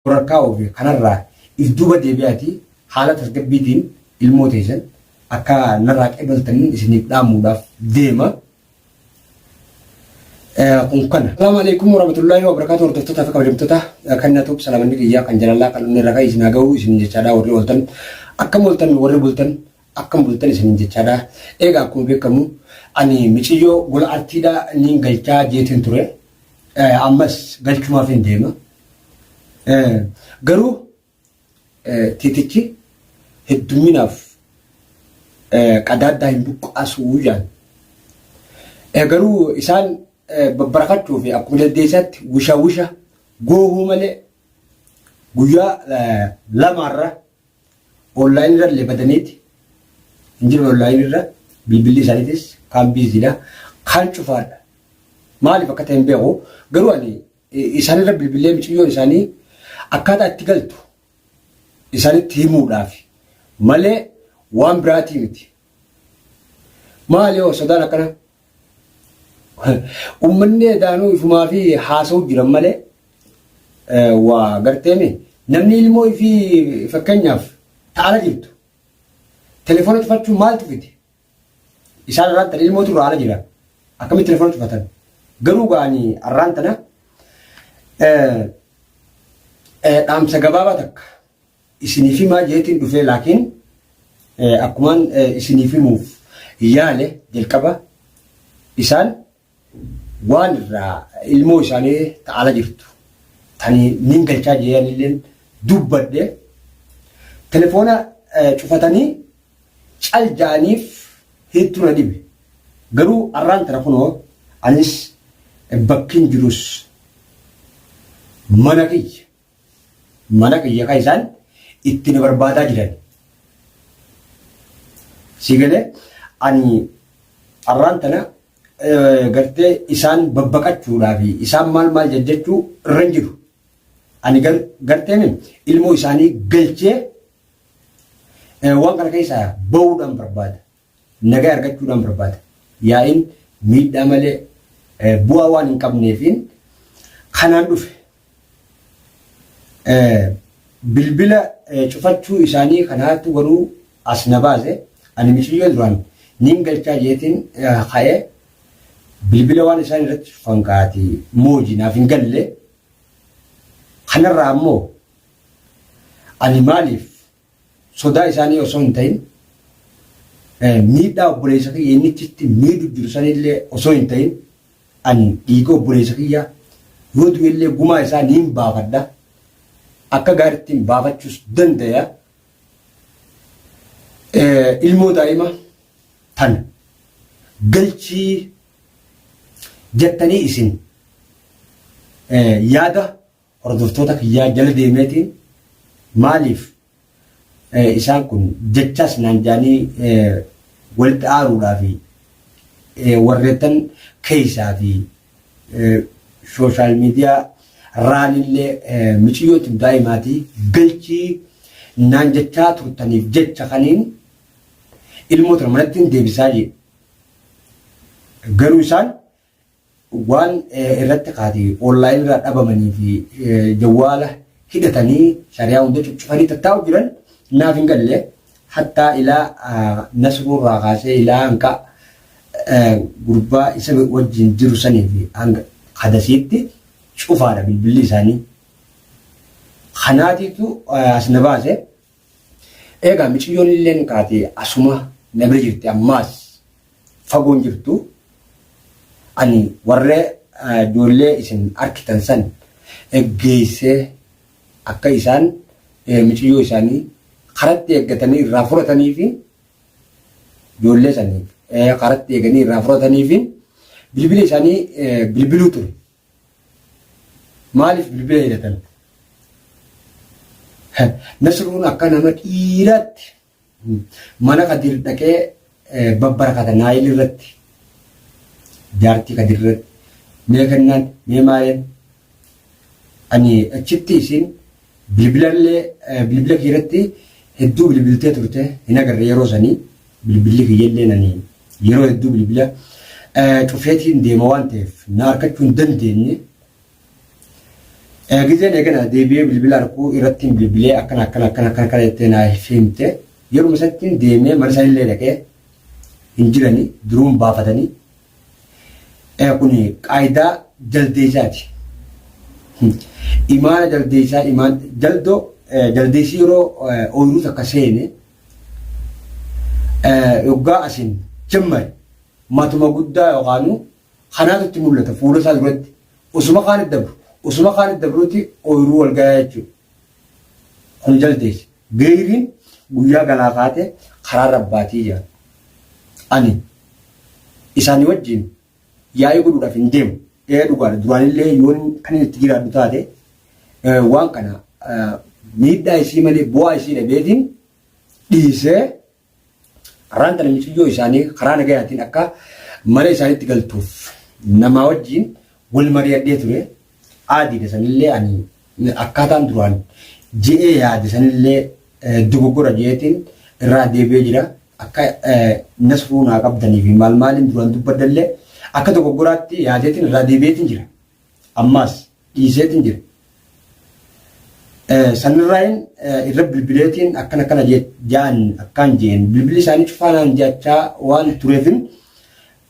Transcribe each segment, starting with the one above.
وركاو في كنرا إفدوبة ديبياتي حالة تسقبيتين الموتيزن أكا نراك إبلتن إسنيك دامو داف ديما قنقنا. السلام عليكم ورحمة الله وبركاته. ورتفتها في كبرمتها كنا توب سلام عليك إياك أن جل الله قال نرجع إسناجو إسنجتشادا وري ولتن أكم ولتن وري ولتن أكم ولتن إسنجتشادا إيجا أكون بكمو أني مشيو قول أرتيدا نينجلتا جيتين ترى أمس قلت ما فين ديما قالوا تيتيكي هدوميناف قداد دايم بوك أسوجان قالوا إنسان ببركاته في أكمل الديسات وشا جوه ملء جويا لا مرة أونلاين را لبدنيت إنجيل أونلاين را بيبلي سالتيس كان بيزيلا كان شوفار ما لي فكرة بيعو قالوا أني إنسان را بيبلي مشيو إنساني أكاد أتقلتو إنساني تيمو رافي ملء وان براتي متي ما ليه صدق كنا أمني دانو فما في حاسو جرمله وقرتني نمني الموي في فكنياف تعال جبتو تليفونك فتشو مال تفيدي إشارة رات تري الموي تروح على جرا أكمل تليفونك فتن قالوا قاني الرانتنا أم سجبابتك إسني في ما جيتين دفع لكن أكمان إسني في موف ياله جلكبا إسان وان را المو إساني تعالى جرتو تاني نينجل تاجي يعني لين دوبد ده تلفونا شوفتني شال جانيف هيتو نديب قالوا أران تلفونه أنيس بكين جلوس مناكي يكايسان إتني بربادا جران سيجله أني أران تنا gartee isaan babbaqachuudhaa fi isaan maal jechuu irra hin jiru. Ani garteen ilmoo isaanii galchee waan kana keessaa bahuudhaan barbaada. Nagaa argachuudhaan barbaada. Yaa'iin miidhaa malee bu'aa waan hin qabneefiin kanaan dhufe. Bilbila cufachuu isaanii kanaatti garuu as na baase ani mishiyyoo duraan niin galchaa jeetiin ka'ee bilbila waan isaan irratti fankaati mooji naaf hin galle kanarraa ammoo ani maaliif sodaa isaanii osoo hin ta'in miidhaa obboleessa kiyya innichitti miidhu jiru sanillee osoo hin ta'in ani dhiiga obboleessa kiyya yoo du'ellee gumaa isaa niin baafadha akka gaariitti baafachuus dandaya ilmoo daa'ima tana galchii jettanii isin yaada hordoftoota kiyyaa jala deemeetiin maaliif isaan kun jechaas naan jaanii walitti aaruudhaa fi warreettan keessaa fi sooshaal miidiyaa raanillee michiyyootiin daa'imaatii galchii naan jechaa turtaniif jecha kaniin ilmoota manatti deebisaa jedhe garuu isaan waan irratti kaati online irraa dhabamanii fi jawwaala hidhatanii shari'aa hunda cuccufanii tattaa'u jiran naaf hin galle hattaa ilaa nasruurraa kaasee ilaa hanqa gurbaa isa wajjin jiru sanii fi hanga kadasiitti cufaadha bilbilli isaanii. Kanaatiitu as na baase eegaa miciyyoon illeen kaati asuma na bira jirti ammaas fagoon jirtu. Ani warree ijoollee isin arkitan san geessee akka isaan michiyyoo isaanii karatti eeggatanii irraa fudhatanii fi ijoollee saniif karatti eeganii irraa fudhatanii fi bilbila isaanii bilbiluu ture. Maaliif bilbila hidhatan? Nasruun akka nama dhiiraatti mana Kadir dhaqee babbarakata naayil irratti. Jaartii Kadirratti mee kennaan mee maayeen ani achitti isin bilbila kiirratti hedduu bilbiltee turte hin agarre yeroo sanii bilbilli kiyyallee nani yeroo hedduu bilbila cufeetiin deema waan ta'eef na harkachuu hin dandeenye Gizeen eegana deebi'ee bilbila harkuu irratti bilbilee akkana jettee naa himte yeroo isatti deemee mana isaanillee dhaqee hin jirani duruun baafatanii kun qaayidaa jaldeessaati. Imaana jaldeessaa jaldeessi yeroo ooyiruu takka seene yoggaa asin jammare matuma guddaa yookaan kanaatutti mul'ata fuula isaa duratti osuma kaan dabruuti ooyiruu wal gahaa jechuudha. Kun jaldeessi. Geeriin guyyaa galaa kaate karaa rabbaatii jira. Ani isaanii wajjin yaa'ii godhuudhaaf hin deemu. Dhugaadha. Duraanillee yoon kan itti jiraadhu taate waan kana miidhaa isii malee bu'aa isii dhabeetiin dhiisee karaan kana michiyyoo isaanii karaa nagayaatiin akka mana isaaniitti galtuuf namaa wajjin wal mari'adhee ture. Aadiidha sanillee ani akkaataan duraan je'ee yaade sanillee dogoggora je'eetiin irraa deebi'ee jira. Akka nasruu naa qabdanii fi maaliin duraan dubbadallee akka dogoggoraatti yaadeetiin irraa deebi'eetiin jira. Ammaas dhiiseetiin jira. Sanirraan irra bilbileetiin akkana ja'an akkaan jeen bilbilli isaanii cufaanaan jechaa waan tureefin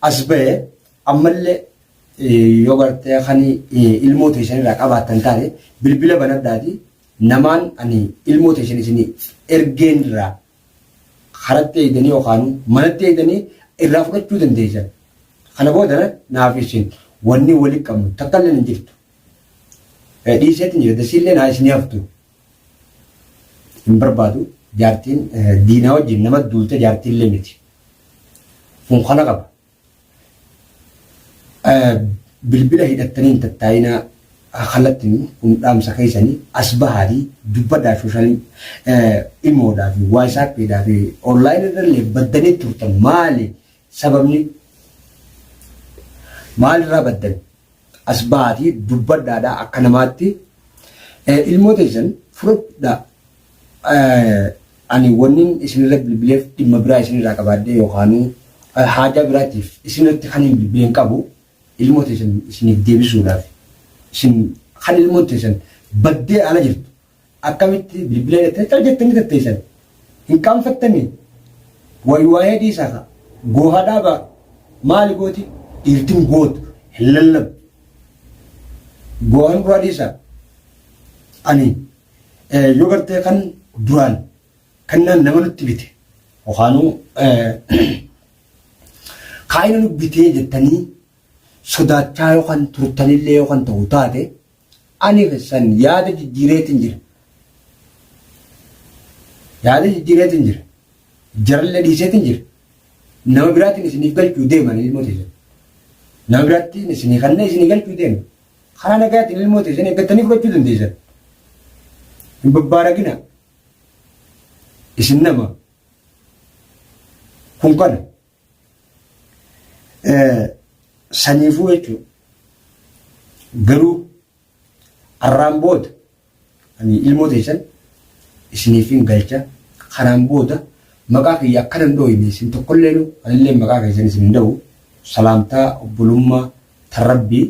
as ba'e ammallee yoo gartee kan ilmoota isaaniirraa qabaatan taate bilbila banaddaati namaan ani ilmoota isaanii ergeen irraa karatti eegdanii yookaan manatti eegdanii irraa fudhachuu dandeessan. Kana booda naaf isin wanni waliin qabnu takka illee hin jirtu. Dhiiseetiin jira dasiillee naa isin haftu. Hin barbaadu jaartiin diinaa wajjin nama duulte jaartiillee miti. Kun kana qaba. Bilbila hidhattanii hin tattaayinaa kallattiin kun dhaamsa keessanii as bahaatii dubbadhaa sooshaal imoodhaa fi waayisaappiidhaa fi onlaayinii irrallee baddanii turtan maali sababni maalirraa baddan as bahaatii dubbadhaadhaa akka namaatti ilmoota isan fudhadhaa ani wannin isinirra bilbileef dhimma biraa isinirraa qabaadhee yookaan haajaa biraatiif isinirratti kan hin bilbileen qabu ilmoota isiniif deebisuudhaaf isin kan ilmoota isan baddee ala jirtu akkamitti bilbilee jettanii tatteessan hin qaanfattanii waa'ee dhiisaa goohaadhaa ba'a maali gooti dhiirtiin gootu hin lallabu goohan duraa dhiisaa ani yoo gartee kan duraan kannaan nama nutti bite yookaanuu kaayina nu bitee jettanii sodaachaa yookaan turtanillee yookaan ta'u taate ani san yaada jijjiireetiin jira. Yaada jijjiireetiin jira. Jarallee dhiiseetiin jira. Nama biraatiin isiniif galchuu deeman ilmoota isan. Nama biraatiin isinii kanneen isinii galchuu deeman. Karaa nagayaatiin ilmoota isan eeggatanii fudhachuu dandeessan. Hin babbaaragina. Isin nama. Kun kana. Saniifuu jechuudha. Garuu har'aan booda ilmoota isan isiniif hin galcha. Kanaan booda maqaa kiyya akka danda'u isin tokkollee anillee maqaa keessan isin hin da'u salaamtaa obbolummaa tarrabbii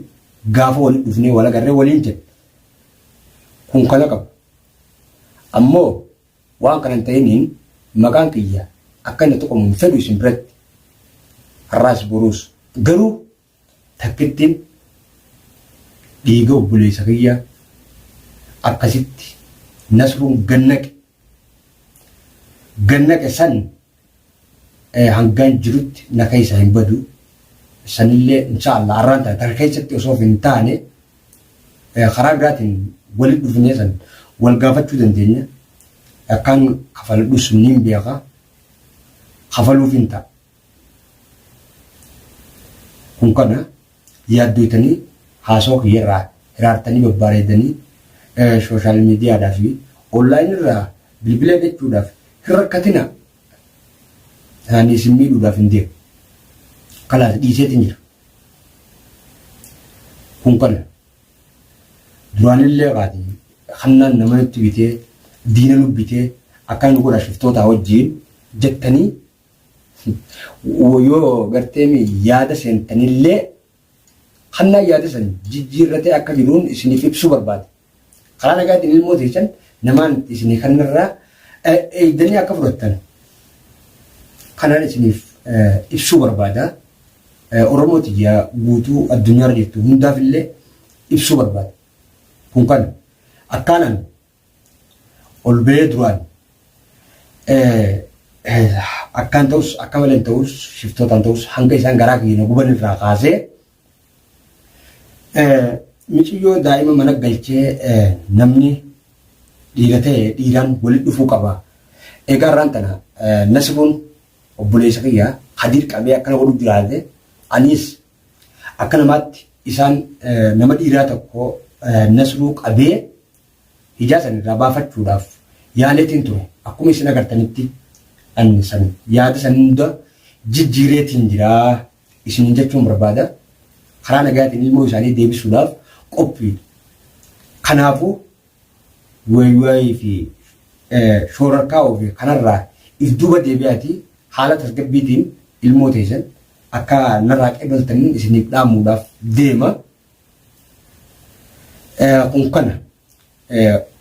gaafa waliin dhufnee wal agarree waliin jedhe. Kun kana qaba. Ammoo waan kanan ta'iniin maqaan kiyya akka inni tokko hin fedhu isin biratti har'aas boruus garuu takkittiin dhiiga obboleessa kiyya akkasitti nasruun gannaqe san hangaan jirutti na keessa hin badu sanillee inshaallah har'aan ta'a keessatti osoo hin taane karaa biraatiin walitti dhufnee san wal gaafachuu dandeenya akkaan kafaladhu sunniin beeka kafaluuf hin ta'a. Kun kana yaaddootanii haasoo kiyyarraa hiraartanii babbareedanii sooshaal miidiyaadhaa fi onlaayinii irraa bilbila jechuudhaaf hin rakkatina. Isaanii isin miidhuudhaaf hin deemu. Kalaas dhiiseetiin jira. Kun kana duraanillee qaati kannaan nama nutti bitee diina nu bitee akka nu godha shiftootaa wajjin jettanii yoo gartee yaada seentanillee kannaan yaada san jijjiirratee akka jiruun isiniif ibsuu barbaade. خلانا قاعد الموت يجن نمان إسني خنرا الدنيا كفرتن خلنا إسني إبسو بربادا أورموت يا بوتو الدنيا رجعتو من دافع اللي إبسو برباد كونكان أكانن البيدوان أكان توس أكملن توس شفتو تانتوس هنگا إسان غراك ينقبن الرقازة ميشيو دائما منك قلتي نمني ديرته ديران ولد فوقها إيجار رانتنا نسبون وبوليسكيا حدير كابي أكنا ولد جراده أنيس أكنا مات إسان نما ديراتكو نسلوك أبي إجازة ربافة شوراف يعني تنتو أكو مسنا كرتنيتي أنسان ياد سندا جيرتين جرا إسنين جتشوم بربادا خلانا قاعد نلمو إساني ديبي شوراف قبي كنافو وي في شوركاو في كنرا إذ ديبياتي حالة تركبيتين الموتيشن أكا نراك إبل تنين إسنيك دامو داف ديما كنا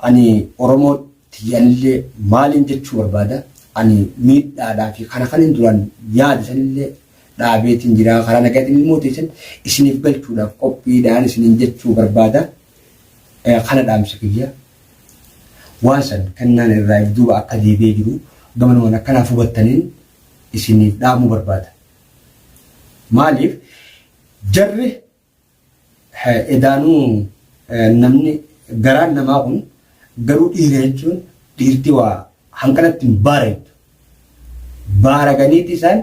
أني أورموت تيانلي مالين جتشو بربادا أني ميت دا في خنا دوران ياد سنلي دا بيتين جرا خلانا قاعد الموتيشن إسنيك بلتشو داف قبي دان إسنين جتشو بربادا خنا دام سكيا وانسان كنا نراي دوبا أكادي بيجرو قمنا وانا كنا فوبتنين إسنيك دامو بربادا ماليف جرّه إدانو نمني قرار نماغن قرود إيريجون ديرتوا هنكنت بارد بارغانيتي سان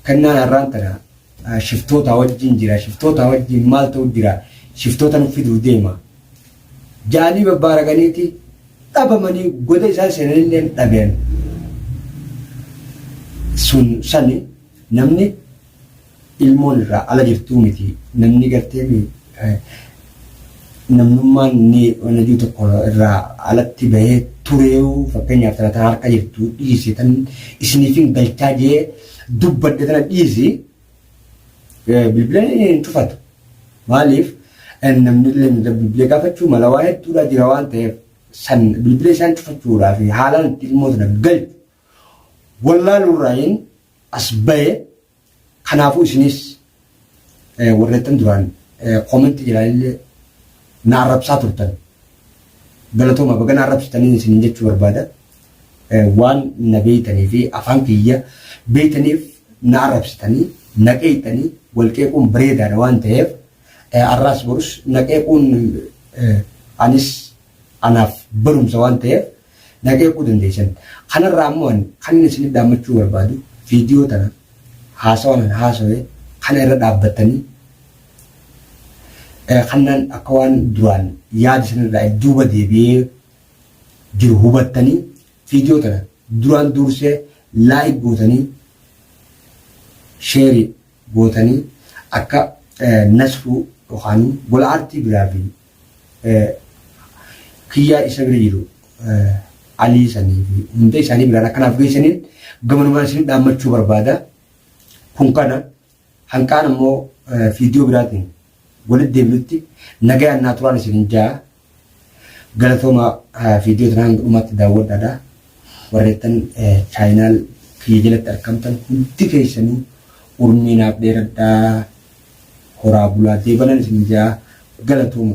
كنا نرانتنا شفتوتا وجين جرا شفتوتا وجين مالتو جرا شفتوتا نفيدو ديما جاني ببارغانيتي تابا مني قد إسان سنين تابين سني نمني ilmoon irraa ala jirtuu miti namni gartee namnummaan ni wanajuu tokko irraa alatti bahee tureewu fakkeenyaaf tana harka jirtu dhiisi tan isiniifin galchaa jee dubbadde tana dhiisi bilbileen hin cufatu maaliif namni bilbilee gaafachuu mala waa hedduudha jira waan ta'eef san bilbilee isaan cufachuudhaa fi haalaan ilmoo tana galchu wallaaluurraayin as bahee kanaafuu isinis warreettan duraan koomenti jedhanillee na arrabsaa turtan galatooma baga na arrabsitanii isinin jechuu barbaada waan na beeytanii fi afaan kiyya beeytaniif na arrabsitanii na qeeyxanii wal qeequun bareedaadha waan ta'eef arraas borus na qeequun anis anaaf barumsa waan ta'eef na qeequu dandeessan kanarraa ammoo kan isinif dhaammachuu barbaadu viidiyoo tana haasawan haasawee kana irra dhaabbatanii kannan akka waan duraan yaada sanirraa duuba deebi'ee jiru hubattanii viidiyoo tana duraan dursee laayik gootanii sheerii gootanii akka nasruu yookaan gola aartii biraa fi kiyyaa isa bira jiru alii sanii fi hunda isaanii biraan akkanaaf geessaniin gamanumaan isin dhaammachuu barbaada. kun kana hanqaan immoo viidiyoo biraatiin walitti deebinutti nagayaan naa turaan isin jaa galatooma viidiyoo tanaan dhumatti daawwadhaadha warreettan chaayinaal kiyya jalatti argamtan hundi keessanii urmiinaaf dheeradhaa horaa bulaa deebanan isin jaa galatooma.